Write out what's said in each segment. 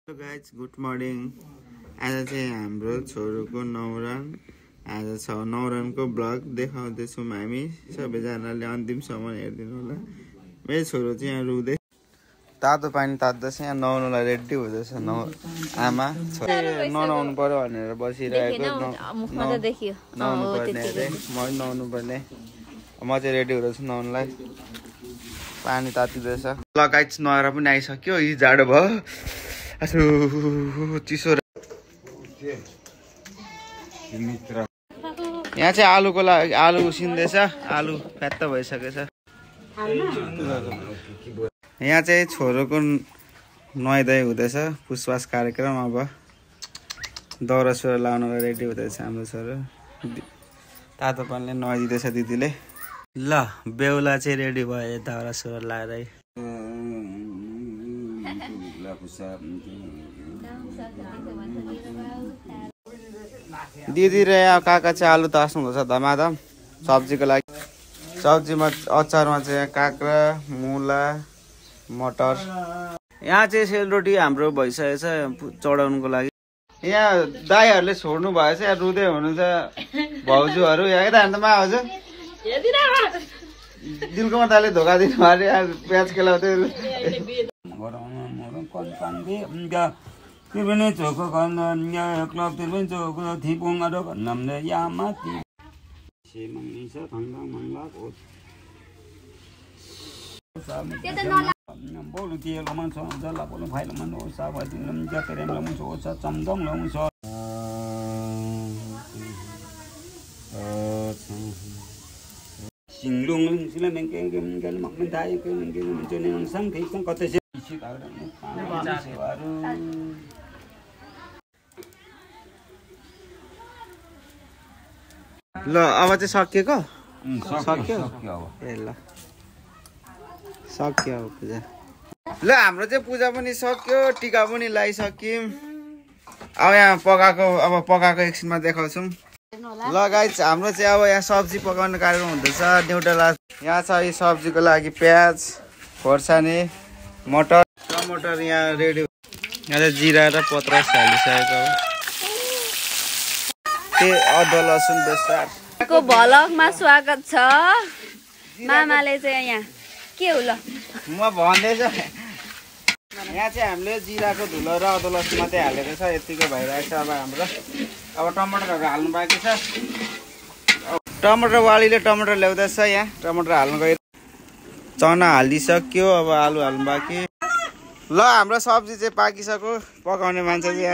Hello guys good morning. आज चाहिँ हाम्रो छोरोको न्वारन। आज छ न्वारनको ब्लग देखाउँदैछौँ हामी। सबैजनाले अन्तिमसम्म हेरिदिनु होला। मेरो छोरो चाहिँ यहाँ रुँदै तातो पानी तात्दैछ। यहाँ नुहाउनुलाई रेडी हुँदैछ। आमा नुहाउनु पर्यो भनेर बसिरहेको। नुहाउनु पर्ने अरे म नुहाउनु पर्ने। म चाहिँ रेडी हुँदैछु नुहाउनुलाई। पानी तातिँदैछ। ल गाइज नुहाएर पनि आइसक्यो। यी जाडो भयो चिसो। यहाँ चाहिँ आलुको लागि आलु उसिन्दैछ। आलु फ्यात्त भइसकेछ। यहाँ चाहिँ छोरोको नुहाइधुवाइ हुँदैछ। पुसपास कार्यक्रम। अब दौरा सुरा लाउनलाई रेडी हुँदैछ हाम्रो छोरो। तातो पानीले नुहाइदिँदैछ दिदीले। ल बेहुला चाहिँ रेडी भयो दौरा सुरा लाएर। दिदी र यहाँ काका चाहिँ आलु तास्नु हुँदैछ धमाधम सब्जीको लागि। सब्जीमा अचारमा चाहिँ काँक्रा मुला मटर। यहाँ चाहिँ सेलरोटी हाम्रो भइसकेको छ चढाउनुको लागि। यहाँ दाईहरूले छोड्नु भएछ। यहाँ रुँदै हुनुहुन्छ भाउजूहरू। यहाँ यता हान्दामा हजुर दिलकोमा दाले धोका दिनु भयो। प्याज केलाउँदै तिर्बने चोको क्लबतिर पनि चोको थिपुङ नम्ने यामा बोलु तिलो मन छ जल्ला बोलु फाइल मन हो सा भदिन जतरेम लमु छ ओसा चमदम लमु छ सिङलुङ सिले मेंके गल मक्ने दाइ के मेंके जने संग कै संग कतै छ ल अब चाहिँ सकिएको सक्यो ए ल सक्यो अब पूजा। ल हाम्रो चाहिँ पूजा पनि सक्यो टिका पनि लगाइसक्यौँ। अब यहाँ पकाएको एकछिनमा देखाउँछौँ। ल गाइज हाम्रो चाहिँ अब यहाँ सब्जी पकाउने कार्यक्रम हुँदैछ न्युट्रेला। यहाँ छ यो सब्जीको लागि प्याज खोर्सानी मटर टमाटर यहाँ रेडी। यहाँ चाहिँ जिरा र पत्रास हालिसकेको। अदुवा लसुन बेसारको भ्लगमा स्वागत छ। मामाले चाहिँ यहाँ के हो ल म भन्दैछु। यहाँ चाहिँ हामीले जिराको धुलो र अदुवा लसुन मात्रै हालेको छ। यतिको भइरहेको छ। अब हाम्रो अब टमाटरहरू हाल्नु बाँकी छ। टमाटर वालीले टमाटर ल्याउँदैछ। यहाँ टमाटर हाल्नु गयो। चना हालिसक्यो। अब आलु हाल्नु बाँकी। ल हाम्रो सब्जी चाहिँ पाकिसक्यो। पकाउने मान्छे चाहिँ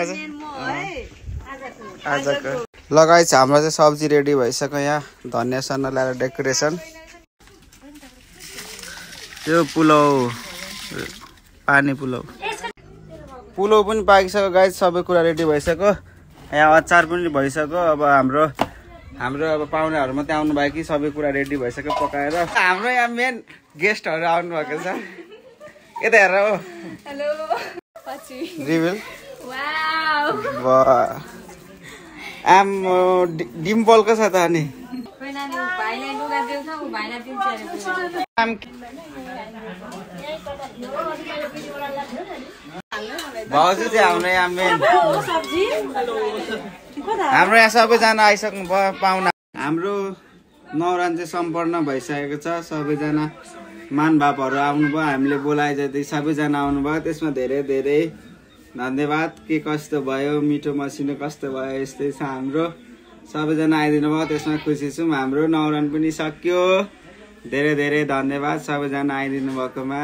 आजको। ल गाइस हाम्रो चाहिँ सब्जी रेडी भइसक्यो। यहाँ धनियाँ सन्ना ल्याएर डेकोरेसन। त्यो पुलाउ पानी पुलाउ पनि पाकिसक्यो गाइस। सबै कुरा रेडी भइसक्यो। यहाँ अचार पनि भइसक्यो। अब हाम्रो अब पाहुनाहरू मात्रै आउनु भयो कि सबै कुरा रेडी भइसक्यो पकाएर। हाम्रो यहाँ मेन गेस्टहरू आउनु भएको छ। यता हेर हो हेलो रिभिल आम डिम्पलको छ त अनि भाउजू चाहिँ हाम्रो यहाँ मेन। हाम्रो यहाँ सबैजना आइसक्नु भयो पाहुना। हाम्रो न्वारन चाहिँ सम्पन्न भइसकेको छ। सबैजना मानभावहरू आउनुभयो। हामीले बोलाए जति सबैजना आउनुभयो। त्यसमा धेरै धेरै धन्यवाद। के कस्तो भयो मिठो मसिनो कस्तो भयो यस्तै छ हाम्रो। सबैजना आइदिनु भयो त्यसमा खुसी छौँ। हाम्रो न्वारन पनि सक्यो। धेरै धेरै धन्यवाद सबैजना आइदिनु भएकोमा।